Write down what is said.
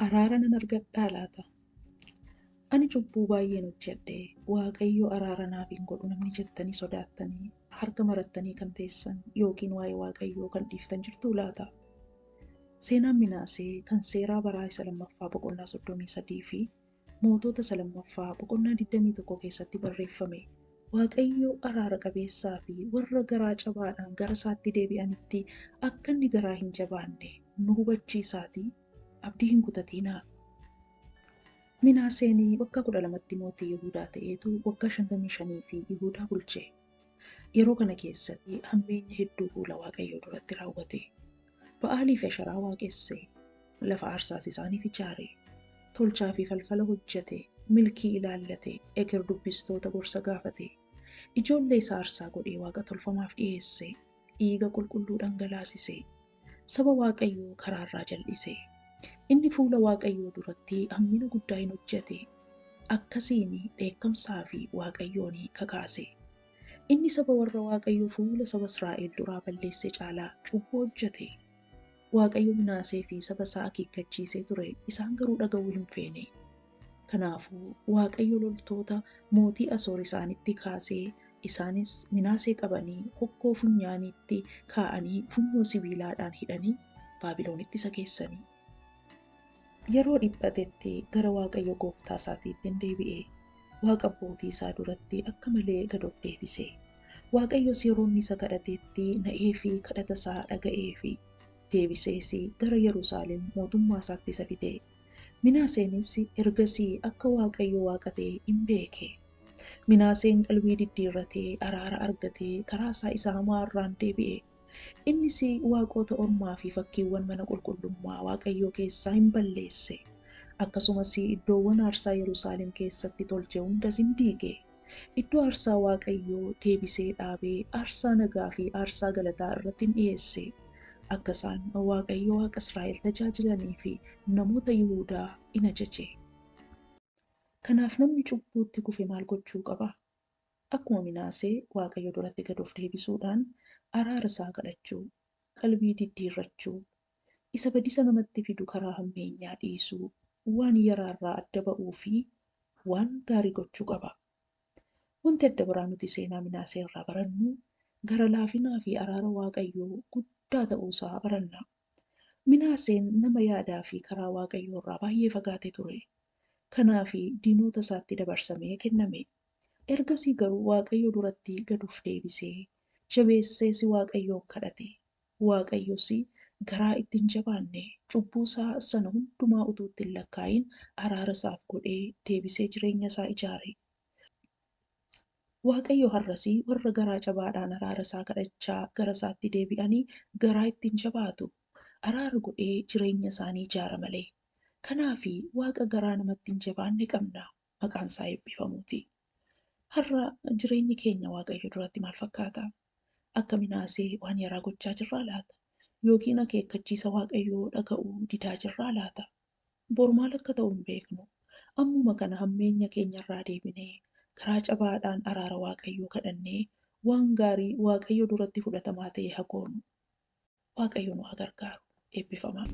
Araara nan argadhaa laata? Ani cubbuu baay'een hojjedhe. Waaqayyo araara naaf hin godhu namni jettanii sodaattanii harka marattanii kan teessan yookiin waa'ee Waaqayyoo kan dhiiftan jirtuu laata? Seenaan Minaasee kan seeraa baraa isa lammaffaa boqonnaa 33 fi mootota isa lammaffaa boqonnaa 21 keessatti barreeffame. Waaqayyo araara qabeessaa fi warra garaa cabaadhaan gara isaatti deebi'anitti akka inni garaa hin jabaanne nu hubachiisaatii abdii hin kutatinaa. Minaaseen waggaa 12tti mootii Yihuudaa ta'eetu waggaa 55 fi Yihuudaa bulche. Yeroo kana keessatti hammeenya hedduu fuula Waaqayyoo duratti raawwate. Ba'aalii fi Asheeraa waaqesse, lafa aarsaas isaaniif ijaare, tolchaa fi falfala hojjete, milkii ilaallate, eker dubbistoota gorsa gaafate, ijoollee isaa aarsaa godhee waaqa tolfamaaf dhiyeesse, dhiiga qulqulluu dhangalaasise, saba Waaqayyoo karaarraa jal'ise. Inni fuula Waaqayyoo duratti hammina guddaa hin hojjete. Akkasiin dheekkamsaa fi Waaqayyoon kakaase. Inni saba warra Waaqayyoo fuula saba Israa'el duraa balleesse caalaa cubbuu hojjete. Waaqayyo Minaasee fi saba isaa akeekkachiisee ture, isaan garuu dhaga'uu hin feene. Kanaafuu Waaqayyo loltoota mootii Asoor isaanitti kaasee, isaanis Minaasee qabanii hokkoo funyaaniitti kaa'anii funyoo sibiilaadhaan hidhanii Baabiloonitti isa geessanii. Yeroo dhiphatetti gara Waaqayyo gooftaa isaatiitti deebi'e. Waaqa abbootii isaa duratti akka malee gad of deebise. Waaqayyos yeroo inni isa kadhatetti na'ee fi kadhata isaa dhaga'ee fi deebisees gara Yerusaalem mootummaa isaatti isa fide. Minaaseenis ergasii akka Waaqayyo Waaqa ta'e hin beeke. Minaaseen qalbii diddiirratee araara argatee karaa isaa isa hamaa irraan deebi'e. Innis waaqota ormaa fi fakkiiwwan mana qulqullummaa Waaqayyoo keessaa hin balleesse. Akkasumas iddoowwan aarsaa Yerusaalem keessatti tolche hundas hin diige. Iddoo aarsaa Waaqayyoo deebisee dhaabee aarsaa nagaa fi aarsaa galataa irratti hin dhiyeesse. Akka isaan Waaqayyo Waaqa Israa'el tajaajilanii fi namoota Yihuudaa in ajaje. Kanaaf namni cubbuutti kufe maal gochuu qaba? Akkuma Minaasee Waaqayyo duratti gad of deebisuudhaan araara isaa kadhachuu, qalbii diddiirrachuu, isa badisa namatti fidu karaa hammeenyaa dhiisuu, waan yaraarraa adda ba'uu fi waan gaarii gochuu qaba. Wanti adda biraa nuti seenaa Minaasee irraa barannu gara laafinaa fi araara Waaqayyoo guddaa ta'uusaa baranna. Minaaseen nama yaadaa fi karaa Waaqayyoo irraa baay'ee fagaate ture. Kanaaf diinota isaatti dabarsamee kenname. Ergasii garuu Waaqayyo duratti gad of deebisee, jabeessees Waaqayyoon kadhate. Waaqayyos garaa ittiin jabaanne cubbuusaa sana hundumaa utuu ittiin lakkaa'iin araara isaaf godhee deebisee jireenya isaa ijaare. Waaqayyo har'as warra garaa cabaadhaan araara isaa kadhachaa gara isaatti deebi'anii garaa ittiin jabaatu araara godhee jireenya isaanii ijaara malee. Kanaaf Waaqa garaa namatti hin jabaanne qabna. Maqaan isaa eebbifamuuti. Har'a jireenyi keenya Waaqayyo duratti maal fakkaata? Akka Minaasee waan yaraa gochaa jirraa laata? Yookiin akeekkachiisa Waaqayyoo dhaga'uu didaa jirraa laata? Bor maal akka ta'u hin beeknu. Ammuma kana hammeenya keenyarraa deebinee garaa cabaadhaan araara Waaqayyoo kadhannee waan gaarii Waaqayyo duratti fudhatamaa ta'e haa goonu. Waaqayyo nu haa gargaaru. Eebbifamaa.